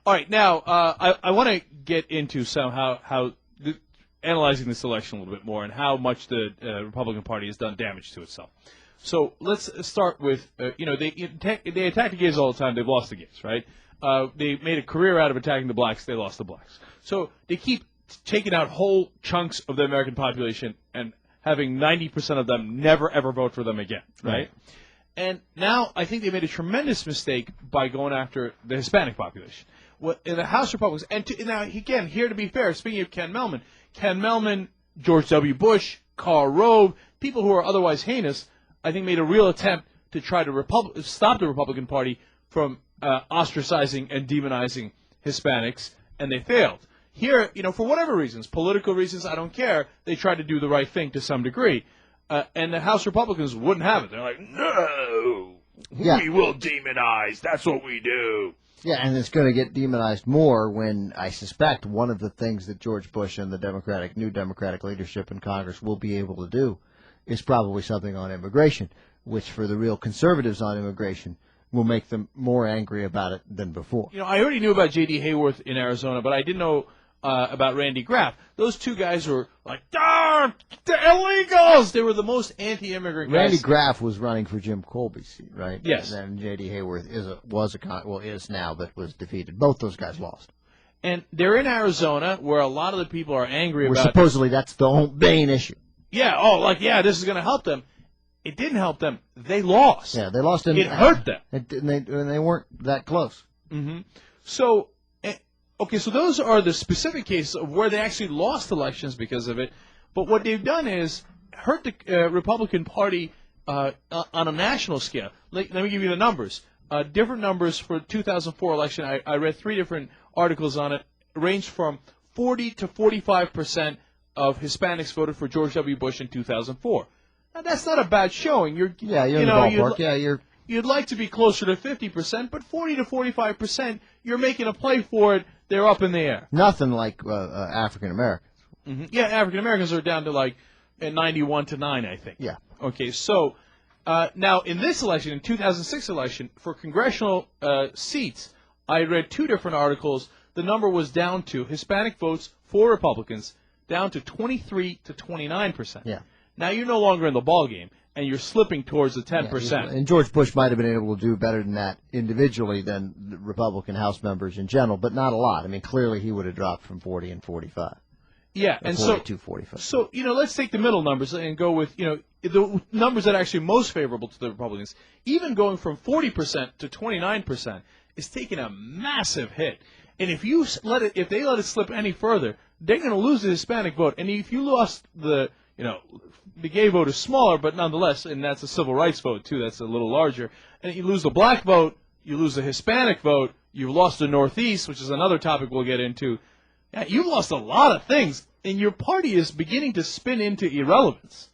All right, now I want to get into how analyzing this election a little bit more and how much the Republican Party has done damage to itself. So let's start with they attack the gays all the time. They've lost the gays, right? They made a career out of attacking the blacks. They lost the blacks. So they keep taking out whole chunks of the American population and having 90% of them never ever vote for them again, right? And now I think they made a tremendous mistake by going after the Hispanic population. In the House Republicans, now again, here to be fair, speaking of Ken Mehlman, George W. Bush, Karl Rove, people who are otherwise heinous, I think made a real attempt to try to stop the Republican Party from ostracizing and demonizing Hispanics, and they failed. Here, for whatever reasons, political reasons, I don't care, they tried to do the right thing to some degree. And the House Republicans wouldn't have it. They're like, no, we will demonize. That's what we do. Yeah, and it's going to get demonized more when I suspect one of the things that George Bush and the new Democratic leadership in Congress will be able to do is probably something on immigration, which for the real conservatives on immigration will make them more angry about it than before. I already knew about J.D. Hayworth in Arizona, but I didn't know about Randy Graff. Those two guys were like, they're illegals! They were the most anti-immigrant guys. Randy Graff was running for Jim Colby's seat, right? Yes. And J.D. Hayworth is now, but was defeated. Both those guys lost. And they're in Arizona, where a lot of the people are angry about. Supposedly that's the main issue. Yeah, this is going to help them. It didn't help them. They lost. Yeah, they lost. It hurt them. And they weren't that close. Mm-hmm. So those are the specific cases of where they actually lost elections because of it. But what they've done is hurt the Republican Party on a national scale. Let me give you the numbers. Different numbers for 2004 election. I read 3 different articles on it. Ranged from 40 to 45% of Hispanics voted for George W. Bush in 2004. Now, that's not a bad showing. You're in the ballpark. You'd like to be closer to 50%, but 40 to 45%, you're making a play for it. They're up in the air. Nothing like African Americans. Mm-hmm. Yeah, African Americans are down to like 91 to 9, I think. Yeah. Okay, so now in this election, in 2006 election, for congressional seats, I read 2 different articles. The number was down to Hispanic votes for Republicans down to 23 to 29%. Yeah. Now you're no longer in the ball game, and you're slipping towards the 10%. Yeah, and George Bush might have been able to do better than that individually than the Republican House members in general, but not a lot. I mean, clearly he would have dropped from 40 and 45. Yeah, and 42, 45. So, let's take the middle numbers and go with, the numbers that are actually most favorable to the Republicans. Even going from 40% to 29% is taking a massive hit. And if they let it slip any further, they're going to lose the Hispanic vote. And if you lost the gay vote is smaller, but nonetheless, and that's a civil rights vote too, that's a little larger. And you lose the black vote, you lose the Hispanic vote, you've lost the Northeast, which is another topic we'll get into. Yeah, you've lost a lot of things, and your party is beginning to spin into irrelevance.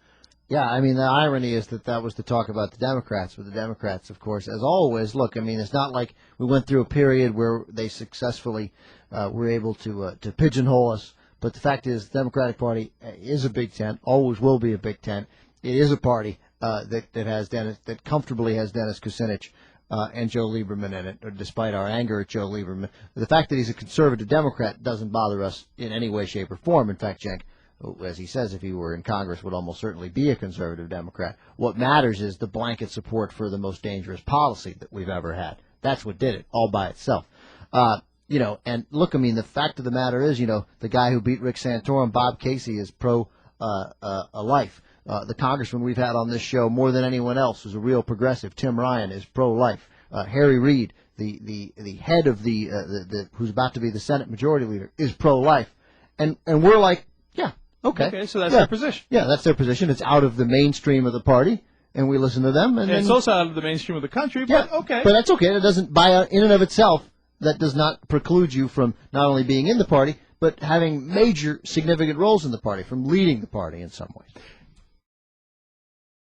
Yeah, I mean, the irony is that was to talk about the Democrats, but the Democrats, of course, as always, look, I mean, it's not like we went through a period where they successfully were able to pigeonhole us, but the fact is the Democratic Party is a big tent, always will be a big tent. It is a party that comfortably has Dennis Kucinich and Joe Lieberman in it, despite our anger at Joe Lieberman. The fact that he's a conservative Democrat doesn't bother us in any way, shape, or form. In fact, Cenk, as he says, if he were in Congress, would almost certainly be a conservative Democrat. What matters is the blanket support for the most dangerous policy that we've ever had. That's what did it, all by itself. And look, I mean, the fact of the matter is, the guy who beat Rick Santorum, Bob Casey, is pro-life. The congressman we've had on this show more than anyone else who's a real progressive, Tim Ryan, is pro-life. Harry Reid, the head of who's about to be the Senate Majority Leader, is pro-life. And we're like, yeah, okay. Okay, so that's their position. Yeah, that's their position. It's out of the mainstream of the party, and we listen to them. And it's also out of the mainstream of the country, but okay. But that's okay. It doesn't, in and of itself, that does not preclude you from not only being in the party, but having major significant roles in the party, from leading the party in some ways.